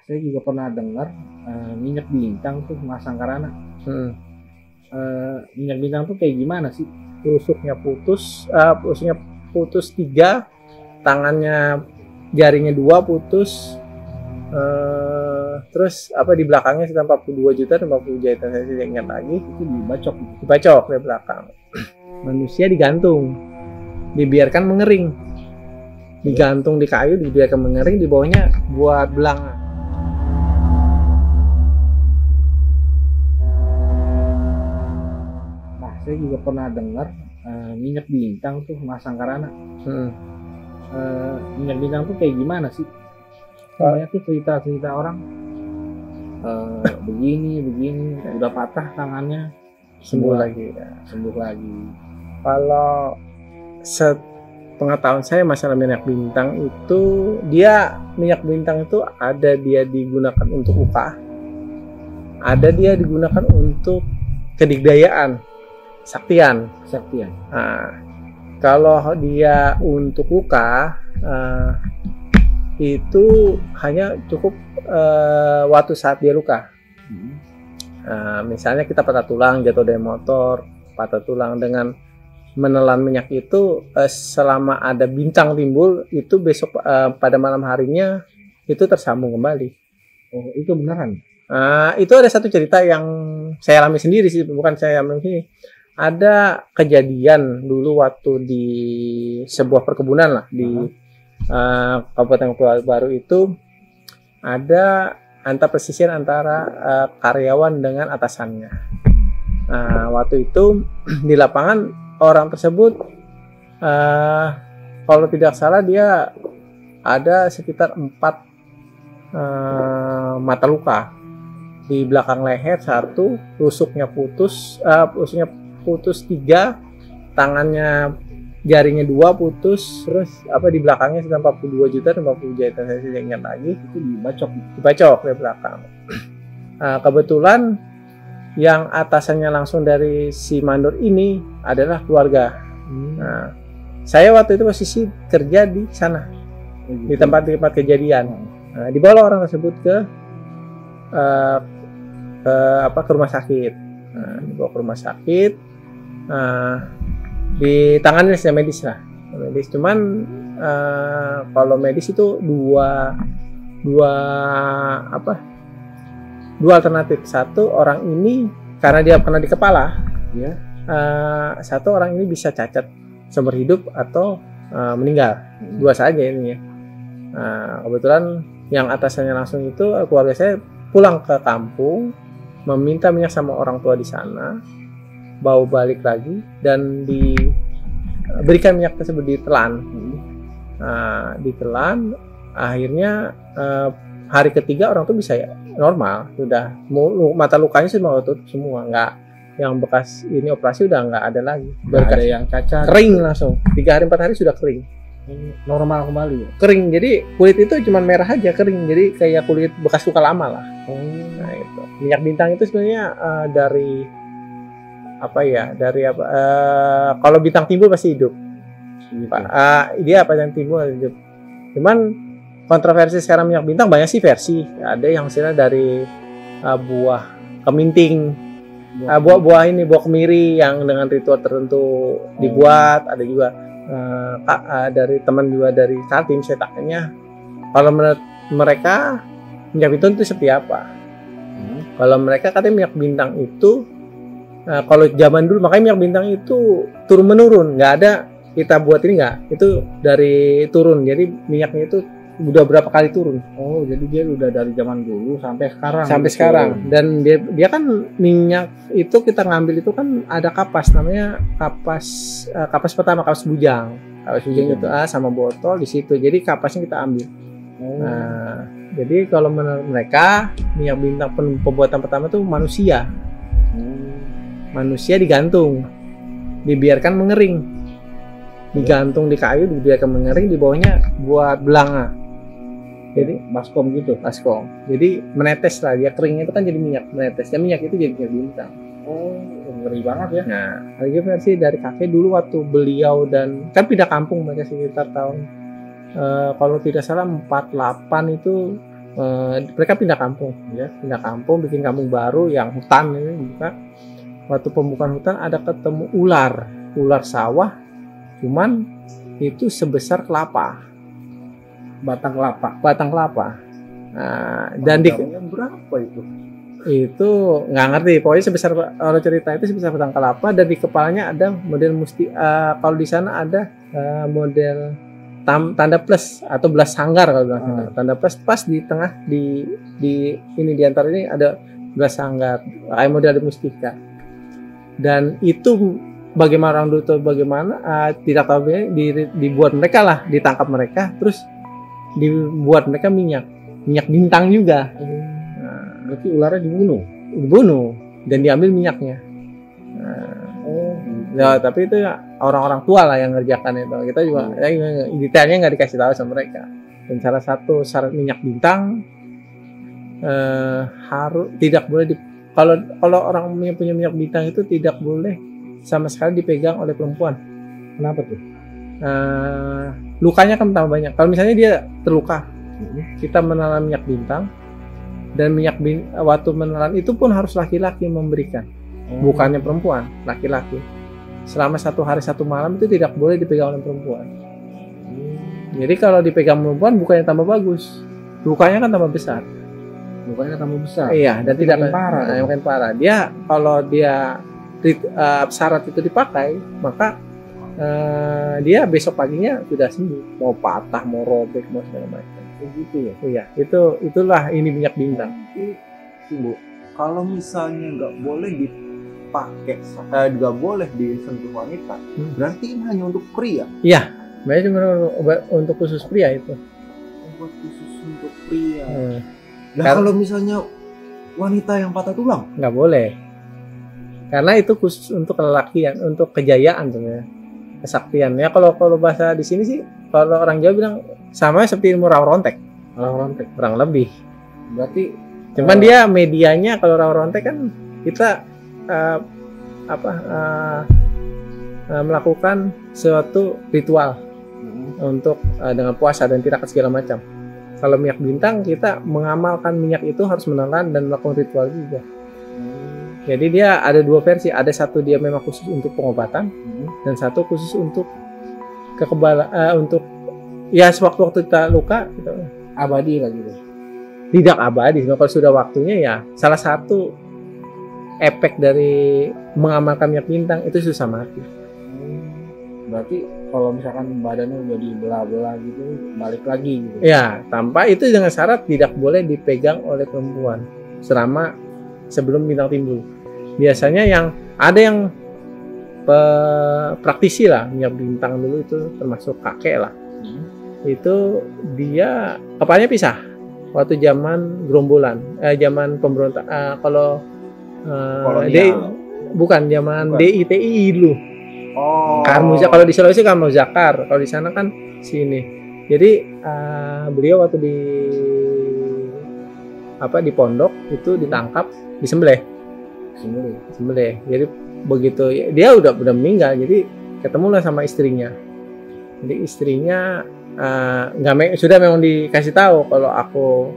Saya juga pernah dengar minyak bintang tuh masang karana. Hmm. Minyak bintang tuh kayak gimana sih? Rusuknya putus 3, tangannya jarinya 2 putus. Terus apa di belakangnya sekitar 42 juta dan 40 jahitan, saya tidak ingat lagi. Itu dibacok gitu. Dibacok dari belakang. Manusia digantung, dibiarkan mengering, digantung di kayu, dibiarkan mengering, di bawahnya buat belanga. Nah, saya juga pernah dengar minyak bintang tuh masang karana. Minyak bintang tuh kayak gimana sih? Banyak tuh cerita-cerita orang begini udah patah tangannya Sembuh lagi. sembuh lagi. Kalau sepengetahuan saya masalah minyak bintang itu, minyak bintang itu ada dia digunakan untuk luka, ada dia digunakan untuk kedigdayaan, saktian. Nah, kalau dia untuk luka, itu hanya cukup waktu saat dia luka. Misalnya kita patah tulang, jatuh dari motor, patah tulang, dengan menelan minyak itu, selama ada bintang timbul, itu besok pada malam harinya itu tersambung kembali. Oh, itu beneran? Itu ada satu cerita yang saya alami sendiri sih, bukan saya alami sini. Ada kejadian dulu waktu di sebuah perkebunan lah di Kabupaten Kepulauan Baru. Itu ada persisir antara karyawan dengan atasannya. Waktu itu di lapangan orang tersebut, kalau tidak salah dia ada sekitar 4 mata luka. Di belakang leher 1, rusuknya putus 3, tangannya jarinya 2 putus, terus apa di belakangnya sekitar 42 juta dan 40 jahitan, saya tidak ingat lagi. Itu dibacok dari belakang. Kebetulan yang atasannya langsung dari si mandor ini adalah keluarga. Saya waktu itu posisi kerja di sana, di tempat kejadian. Dibawa orang tersebut ke rumah sakit. Dibawa ke rumah sakit, ditangani oleh medis lah. Cuman kalau medis itu dua alternatif. Satu, orang ini karena dia kena di kepala, ya. Satu, orang ini bisa cacat seumur hidup atau meninggal. Dua saja ini ya. Kebetulan yang atasannya langsung itu keluarga saya pulang ke kampung, meminta minyak sama orang tua di sana, bawa balik lagi dan diberikan minyak tersebut, ditelan. Ditelan, akhirnya hari ketiga orang tuh bisa normal, sudah mata lukanya sudah tutup semua, nggak yang bekas ini operasi udah nggak ada lagi, Nggak ada yang cacat, kering langsung 3 hari 4 hari sudah kering, normal kembali ya? Kering, jadi kulit itu cuma merah aja, kering, jadi kayak kulit bekas luka lama lah. Nah itu minyak bintang itu sebenarnya kalau bintang timbul pasti hidup gitu. Dia apa yang timbul hidup. Cuman kontroversi sekarang minyak bintang banyak sih versi. Ada yang misalnya dari buah keminting, buah kemiri yang dengan ritual tertentu dibuat. Ada juga dari teman juga dari Kaltim, saya tanya kalau menurut mereka minyak bintang itu seperti apa. Kalau mereka katanya minyak bintang itu, kalau zaman dulu, makanya minyak bintang itu turun menurun, nggak ada kita buat ini, nggak, itu dari turun, jadi minyaknya itu udah berapa kali turun. Oh, jadi dia udah dari zaman dulu sampai sekarang. Sekarang. Dan dia kan minyak itu kita ngambil itu kan ada kapas, namanya kapas pertama, kapas bujang. Kapas bujang itu sama botol di situ. Jadi kapasnya kita ambil. Nah, jadi kalau menurut mereka minyak bintang pembuatan pertama itu manusia. Manusia digantung, dibiarkan mengering, digantung di kayu, dibiarkan mengering, di bawahnya buat belanga. Jadi baskom gitu. Baskom. Jadi menetes lah, dia kering itu kan jadi minyak, menetes. Dan minyak itu jadi minyak bintang. Oh, ngeri banget ya. Nah, lagi versi dari kakek dulu waktu beliau dan kan pindah kampung mereka sekitar tahun kalau tidak salah 48 itu mereka pindah kampung, ya, pindah kampung, bikin kampung baru yang hutan ini buka. Waktu pembukaan hutan ada ketemu ular sawah, cuman itu sebesar kelapa, Batang kelapa. Nah, dan di Batangnya berapa itu? itu nggak ngerti, pokoknya sebesar, kalau cerita itu sebesar batang kelapa, dan di kepalanya ada model kalau di sana ada model tanda plus atau belas sanggar kalau bilang sana. Tanda plus pas di tengah di ini di antara ini ada belas sanggar kayak model mustika, dan itu bagaimana orang dulu bagaimana tidak tahu, dibuat mereka lah, ditangkap mereka terus dibuat mereka minyak bintang juga. Berarti ularnya dibunuh dan diambil minyaknya. Ya, tapi itu ya orang-orang tua lah yang ngerjakan itu. Kita juga detailnya nggak dikasih tahu sama mereka. Dan salah satu syarat minyak bintang harus tidak boleh kalau orang punya minyak bintang itu tidak boleh sama sekali dipegang oleh perempuan. Kenapa tuh? Lukanya kan tambah banyak. Kalau misalnya dia terluka, kita menelan minyak bintang, dan waktu menelan itu pun harus laki-laki memberikan, bukannya perempuan, laki-laki. Selama 1 hari 1 malam itu tidak boleh dipegang oleh perempuan. Jadi kalau dipegang perempuan bukannya tambah bagus, lukanya kan tambah besar. Iya, dan tidak parah. Makin parah. Dia kalau dia syarat itu dipakai, maka dia besok paginya sudah sembuh. Mau patah, mau robek, mau segala macam. Begitu ya. Iya, itulah ini minyak bintang. Bu, kalau misalnya nggak boleh dipakai, nggak boleh disentuh wanita, berarti ini hanya untuk pria. Iya, banyak cuma untuk khusus pria itu. Obat khusus untuk pria. Nah, Karena- kalau misalnya wanita yang patah tulang, Nggak boleh, karena itu khusus untuk lelakian, untuk kejayaan sebenarnya, kesaktian. Ya kalau bahasa di sini sih, kalau orang Jawa bilang sama seperti ilmu rawa rontek, kurang lebih. Berarti Cuman dia medianya, kalau rawa rontek kan kita melakukan suatu ritual untuk dengan puasa dan tirakat segala macam. Kalau minyak bintang kita mengamalkan minyak itu harus menelan dan melakukan ritual juga. Jadi dia ada 2 versi, ada satu dia memang khusus untuk pengobatan, dan satu khusus untuk kekebalan, untuk ya sewaktu-waktu kita luka gitu. abadi lagi tuh. Tidak abadi, kalau sudah waktunya ya salah satu efek dari mengamalkan minyak bintang itu susah mati. Berarti kalau misalkan badannya udah dibelah-belah gitu, balik lagi gitu. Ya, tanpa itu dengan syarat tidak boleh dipegang oleh perempuan selama sebelum bintang timbul. Biasanya yang ada yang praktisi lah minyak bintang dulu itu, termasuk kakek lah. Itu dia kepalanya pisah waktu zaman gerombolan, zaman pemberontak. Kalau bukan zaman DITI dulu. Karmuza, kalau di Sulawesi Karmu Zakar, kalau di sana kan sini. Jadi beliau waktu di pondok itu ditangkap, disembelih. Jadi begitu dia udah meninggal, jadi ketemulah sama istrinya. Jadi istrinya sudah memang dikasih tahu kalau aku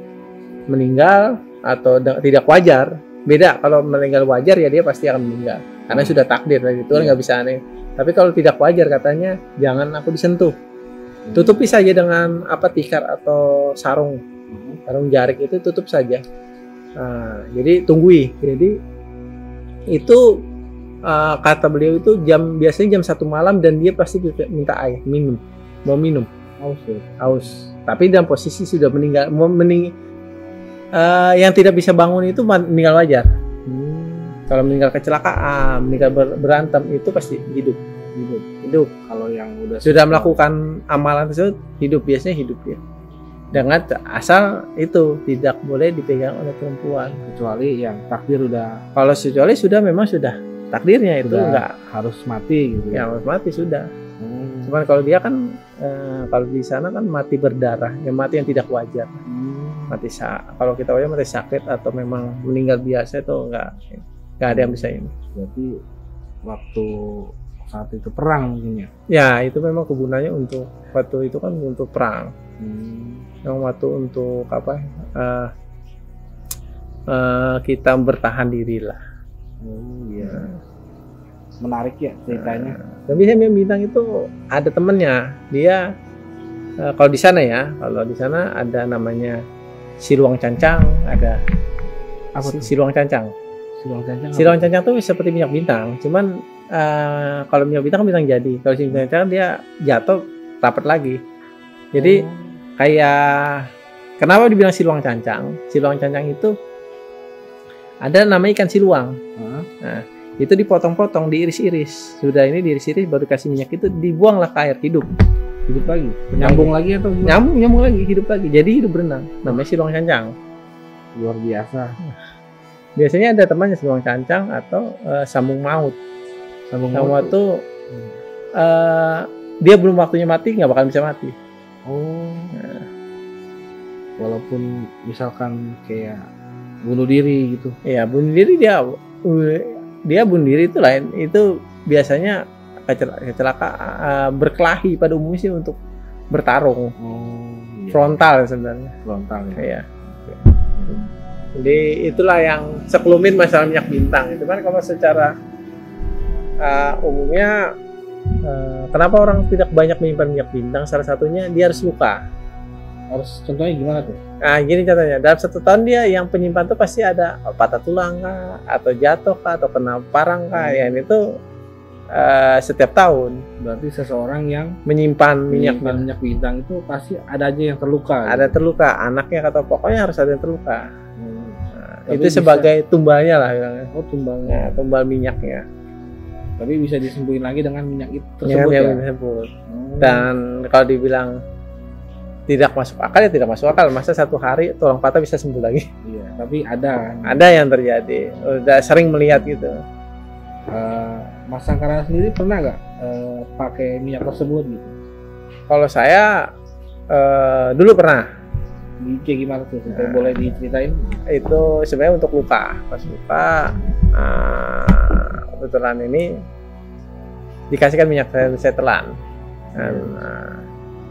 meninggal atau tidak wajar. Beda kalau meninggal wajar ya dia pasti akan meninggal karena sudah takdir dari Tuhan, nggak bisa aneh. Tapi kalau tidak wajar katanya jangan aku disentuh, tutupi saja dengan tikar atau sarung jarik itu, tutup saja. Jadi tunggui. Jadi itu kata beliau itu biasanya jam 1 malam, dan dia pasti minta air, mau minum haus. Tapi dalam posisi sudah meninggal, yang tidak bisa bangun itu meninggal wajar. Kalau meninggal kecelakaan, meninggal berantem itu pasti hidup. Kalau yang sudah melakukan amalan tersebut biasanya hidup ya. Dengan asal itu tidak boleh dipegang oleh perempuan. kecuali yang takdir udah Kalau sudah memang sudah takdirnya itu enggak harus mati gitu ya, harus mati sudah. Cuman kalau dia kan kalau di sana kan mati berdarah, ya mati yang tidak wajar. Kalau kita wajar mati sakit atau memang meninggal biasa itu enggak ada yang bisa ini. Berarti waktu saat itu perang mungkin ya. Ya itu memang kegunaannya untuk waktu itu kan untuk perang. Yang waktu untuk kita bertahan diri lah. Oh iya. Menarik ya ceritanya. Tapi saya minyak bintang itu ada temennya, dia kalau di sana ya, kalau di sana ada namanya Siluang Cancang, ada Apa tuh? Siluang Cancang. Siluang cancang. Siluang Cancang tuh seperti minyak bintang, cuman kalau minyak bintang kan bintang jadi, kalau minyak cancang dia jatuh rapat lagi. Jadi kayak kenapa dibilang siluang cancang? Siluang cancang itu ada namanya ikan siluang. Nah, itu dipotong-potong, diiris-iris. Sudah ini diiris-iris baru dikasih minyak itu dibuanglah ke air hidup. Hidup lagi. Nyambung lagi atau gimana? Nyambung lagi, hidup lagi. Jadi hidup berenang. Namanya siluang cancang. Luar biasa. Biasanya ada temannya siluang cancang atau sambung maut. Sambung Sambung maut maut tuh dia belum waktunya mati, nggak bakal bisa mati. Oh. Walaupun misalkan kayak bunuh diri gitu. Ya bunuh diri dia bunuh diri itu lain. Itu biasanya kecelakaan berkelahi pada umumnya sih untuk bertarung. Iya. Frontal sebenarnya. Frontal ya. Iya. Jadi itulah yang sekelumit masalah minyak bintang. Itu kan kalau secara umumnya kenapa orang tidak banyak menyimpan minyak bintang? Salah satunya dia harus luka. Harus contohnya gimana tuh? Nah gini contohnya, dalam 1 tahun dia yang penyimpan tuh pasti ada patah tulang kah, atau jatuh kah, atau kena parang kah. Ya ini tuh setiap tahun. Berarti seseorang yang menyimpan minyak bintang itu pasti ada aja yang terluka. Ada terluka, anaknya atau pokoknya harus ada yang terluka. Tapi Itu sebagai tumbalnya lah bilangnya. Oh tumbalnya. Tumbal minyaknya. Tapi bisa disembuhin lagi dengan minyak itu tersebut ya. Tersebut. Dan kalau dibilang tidak masuk akal ya tidak masuk akal. Masa 1 hari tulang patah bisa sembuh lagi? Iya. Tapi ada. Ada yang terjadi. Udah sering melihat gitu. Mas Sangkara sendiri pernah nggak pakai minyak tersebut gitu? Kalau saya dulu pernah. Kayak gimana tuh? Boleh diceritain? Itu sebenarnya untuk luka. Pas luka kebetulan ini dikasihkan minyak setelan.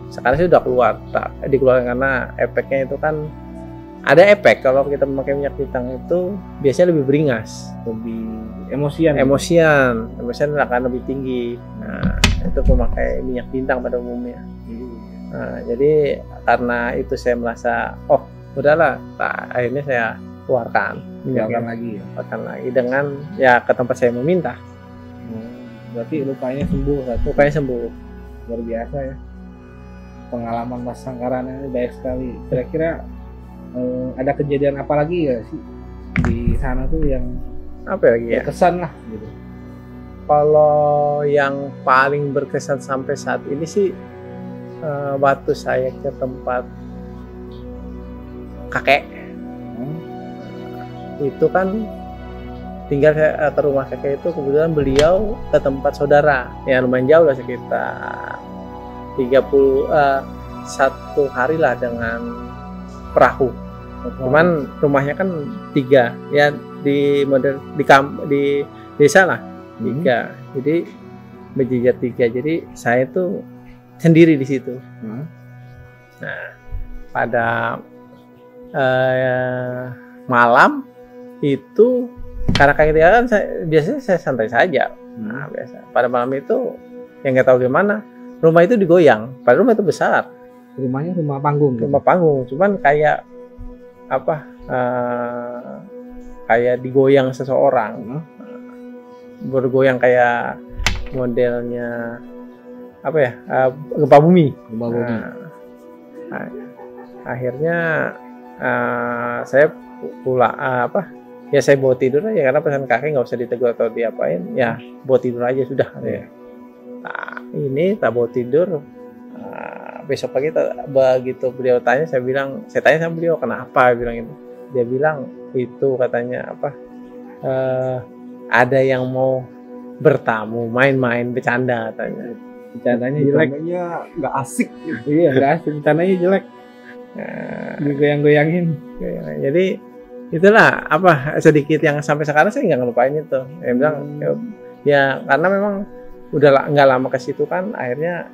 Sekarang sih udah keluar, dikeluarkan karena efeknya itu kan ada efek. Kalau kita memakai minyak bintang itu biasanya lebih beringas, Lebih emosian. Emosian akan lebih tinggi. Nah, itu pemakai minyak bintang pada umumnya. Nah, jadi karena itu saya merasa, oh udahlah, akhirnya saya keluarkan Keluarkan lagi ya. Keluarkan lagi dengan ya ke tempat saya meminta. Berarti lukanya sembuh. Lukanya sembuh. Luar biasa ya. Pengalaman Mas Sangkara ini banyak sekali. Kira-kira ada kejadian apa lagi ya sih di sana tuh yang Apa lagi ya? berkesan lah gitu? Kalau yang paling berkesan sampai saat ini sih waktu saya ke tempat kakek. Itu kan tinggal saya ke rumah kakek itu, kebetulan beliau ke tempat saudara yang lumayan jauh lah, sekitar 1 hari lah dengan perahu. Cuman rumahnya kan 3 ya, di desa lah 3. Jadi berjejer 3. Jadi saya tuh sendiri di situ. Nah, pada malam itu karena kayak gitu kan biasanya saya santai saja. Nah, biasa. Pada malam itu yang nggak tahu gimana rumah itu digoyang. Padahal rumah itu besar. Rumahnya rumah panggung. Rumah panggung. Cuman kayak apa? Kayak digoyang seseorang. Bergoyang kayak modelnya apa ya? Gempa bumi. Gempa bumi. Nah, akhirnya saya pulang ya saya bawa tidur aja karena pesan kakek nggak usah ditegur atau diapain, ya bawa tidur aja sudah. Nah, ini tak bawa tidur. Besok pagi begitu beliau tanya, saya tanya sama beliau kenapa, bilang itu. Dia bilang itu katanya ada yang mau bertamu, main-main, bercanda katanya. Bercandanya jelek. Nggak asik. Iya, nggak asik. Bercandanya jelek. Digoyang-goyangin. Jadi itulah sedikit yang sampai sekarang saya nggak ngelupain itu. Dia bilang ya karena memang udah nggak lama ke situ kan, akhirnya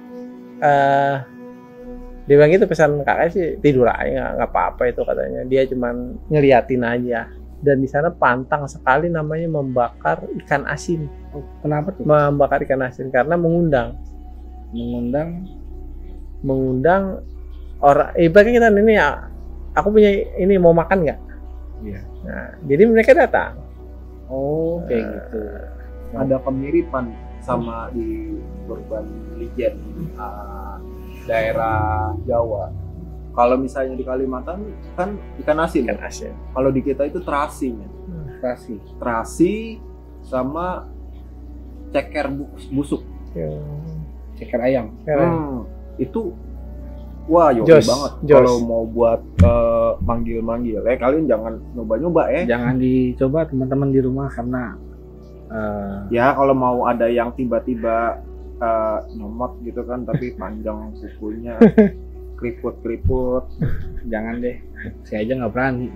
Dia bilang gitu, pesan kakak sih tidur aja nggak apa-apa itu katanya. Dia cuman ngeliatin aja. Dan di sana pantang sekali namanya membakar ikan asin. Oh, kenapa tuh? Membakar ikan asin karena mengundang orang. Ibaratnya kita ini ya, aku punya ini mau makan nggak? Iya. Nah, jadi mereka datang. Oh, kayak gitu. Ada kemiripan sama di Purban Lijen daerah Jawa. Kalau misalnya di Kalimantan kan ikan asin. Ikan asin. Kalau di kita itu terasi. Terasi sama ceker busuk. Ceker ayam. Itu wah yogi banget kalau mau buat manggil-manggil. Kalian jangan nyoba-nyoba Jangan dicoba teman-teman di rumah karena ya kalau mau ada yang tiba-tiba nyomot gitu kan, tapi panjang kukunya, keriput-keriput, jangan deh. Saya aja nggak berani.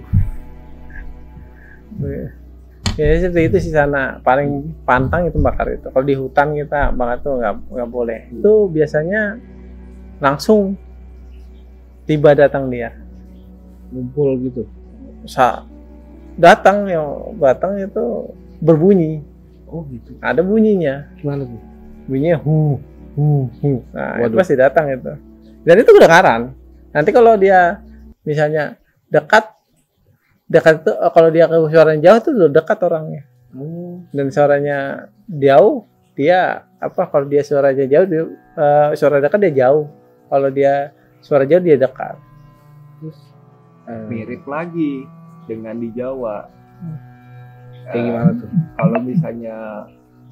Ya seperti itu sih sana, paling pantang itu bakar itu. Kalau di hutan kita bakar tuh nggak boleh. Itu biasanya langsung tiba datang dia, ngumpul gitu. Datang itu berbunyi. Oh gitu. Ada bunyinya. Gimana tuh? Bunyinya hu. Nah, itu pasti datang itu. Dan itu kedengaran. Nanti kalau dia misalnya dekat itu, kalau dia ke suaranya jauh itu udah dekat orangnya. Dan suaranya jauh, dia kalau dia suaranya jauh, dia suara dekat dia jauh. Kalau dia suara jauh dia dekat. Terus mirip lagi dengan di Jawa. Kayak gimana tuh? Kalau misalnya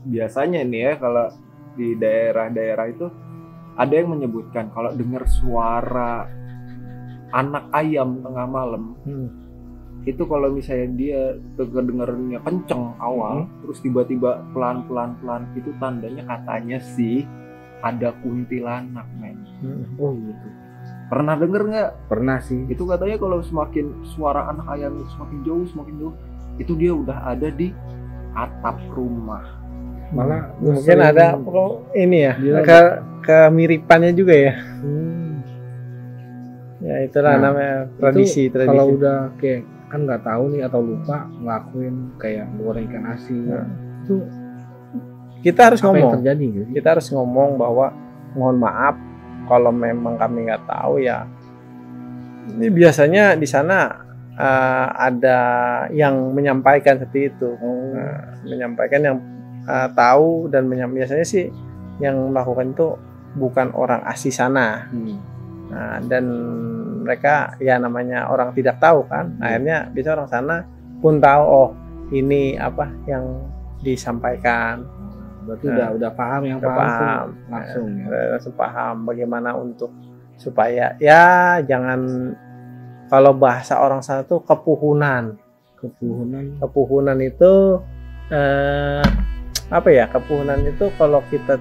biasanya nih ya, kalau di daerah-daerah itu ada yang menyebutkan kalau dengar suara anak ayam tengah malam, itu kalau misalnya dia kedengarannya kenceng awal, terus tiba-tiba pelan-pelan itu tandanya katanya sih ada kuntilanak, men. Oh gitu. Pernah denger nggak? Pernah sih. Itu katanya kalau semakin suara anak ayam semakin jauh, itu dia udah ada di atap rumah. Malah mungkin ada ini ya, kemiripannya juga ya. Ya itulah namanya tradisi. Kalau udah kayak kan nggak tahu nih atau lupa ngelakuin kayak goreng ikan asin, itu kita harus ngomong. Terjadi, gitu? Kita harus ngomong bahwa mohon maaf kalau memang kami nggak tahu ya. Ini biasanya di sana ada yang menyampaikan seperti itu, menyampaikan yang tahu dan biasanya sih yang melakukan itu bukan orang asli sana. Nah, dan mereka ya namanya orang tidak tahu kan, akhirnya bisa orang sana pun tahu, oh ini apa yang disampaikan. Berarti udah paham yang paham langsung ya. Langsung paham bagaimana untuk supaya ya jangan, kalau bahasa orang sana tuh kepuhunan itu apa ya, kepuhunan itu kalau kita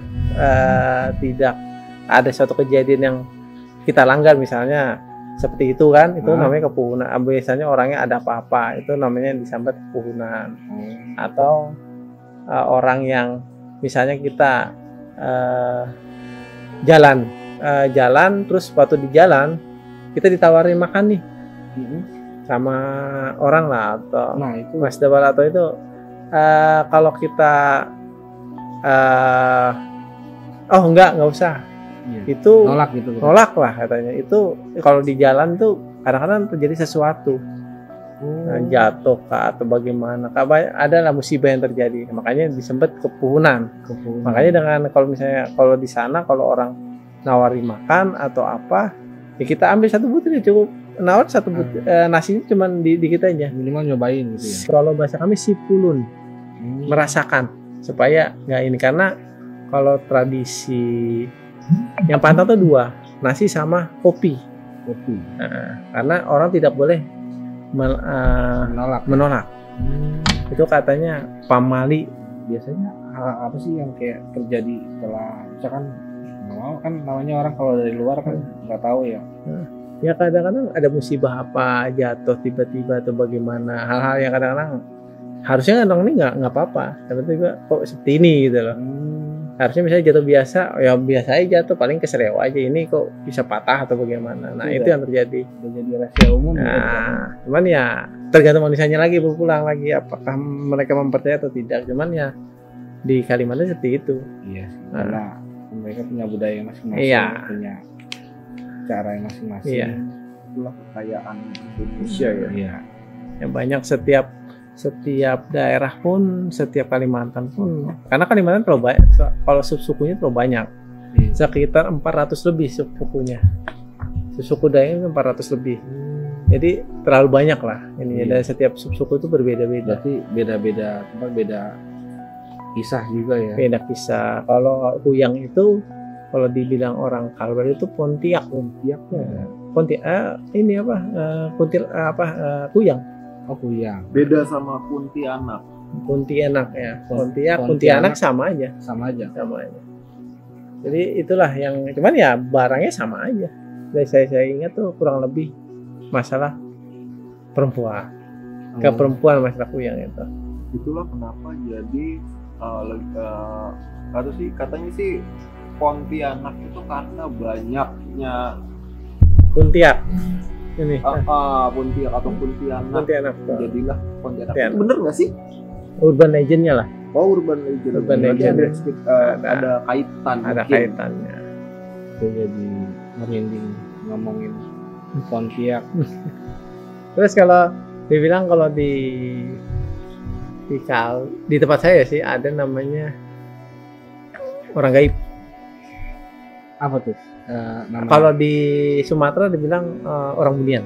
tidak ada suatu kejadian yang kita langgar misalnya seperti itu kan, itu namanya kepuhunan. Biasanya orangnya ada apa-apa itu namanya disambat kepuhunan. Atau orang yang misalnya kita jalan terus waktu di jalan kita ditawarin makan nih sama orang lah, atau itu Mas Dabal, atau itu kalau kita nggak usah, itu nolak lah katanya. Itu kalau di jalan tuh kadang-kadang terjadi sesuatu, jatuh atau bagaimana, ada lah musibah yang terjadi, makanya disebut kepuhunan. Makanya dengan kalau di sana kalau orang nawari makan atau apa ya kita ambil satu butir ya cukup, nawar satu butir, nasinya cuma dikit aja, minimal nyobain gitu ya. Kalau bahasa kami sipulun, merasakan supaya nggak ini, karena kalau tradisi yang pantang tuh dua, nasi sama kopi. Karena orang tidak boleh menolak. Itu katanya pamali. Biasanya hal apa sih yang kayak terjadi setelah misalkan kan namanya orang kalau dari luar kan nggak tahu ya. Ya kadang-kadang ada musibah apa, jatuh tiba-tiba atau bagaimana, hal-hal yang kadang-kadang harusnya orang ini nggak apa-apa, tiba-tiba kok seperti ini gitu loh. Harusnya misalnya jatuh biasa, ya biasa aja jatuh, paling kesereo aja. Ini kok bisa patah atau bagaimana? Nah Iya. itu yang terjadi. Udah jadi rahasia umum ya. Nah, cuman ya tergantung manusianya lagi berpulang lagi apakah mereka mempercaya atau tidak. Cuman ya di Kalimantan seperti itu. Iya sih, karena mereka punya budaya masing-masing, Iya. punya cara yang masing-masing. Iya. Itulah kekayaan Indonesia ya. Iya. Ya banyak setiap daerah pun, setiap Kalimantan pun, karena Kalimantan terlalu banyak, kalau sukunya terlalu banyak, Iya. sekitar 400 lebih sukunya. Suku Dayak itu 400 lebih. Jadi terlalu banyak lah. Ini Iya. dari setiap suku itu berbeda-beda. Berarti beda-beda tempat, beda kisah juga ya. Beda kisah. Kalau Kuyang itu, kalau dibilang orang Kalbar itu Pontiak. Pontiak ini apa? Kuyang. Oh Kuyang, Beda sama Kuntianak. Pontianak ya. Pontiak, Pontianak. Pontianak sama aja. sama aja. Sama aja. Jadi itulah yang, cuman ya barangnya sama aja. Dari saya ingat tuh kurang lebih masalah perempuan, ke perempuan masalah Kuyang itu. Itulah kenapa jadi katanya sih Pontianak itu karena banyaknya Pontiak ini Pontiak atau Pontianak. Pontianak tuh. Jadilah Pontianak. Pontianak. Bener nggak sih? Urban legendnya lah, Oh, urban legend. Urban Berarti legend. ada kaitan. ada mungkin. kaitannya. Itu jadi merinding ngomongin Pontiak. Terus kalau dibilang kalau di tempat saya sih ada namanya orang gaib. Apa tuh? Nama Kalau di Sumatera dibilang orang bunian.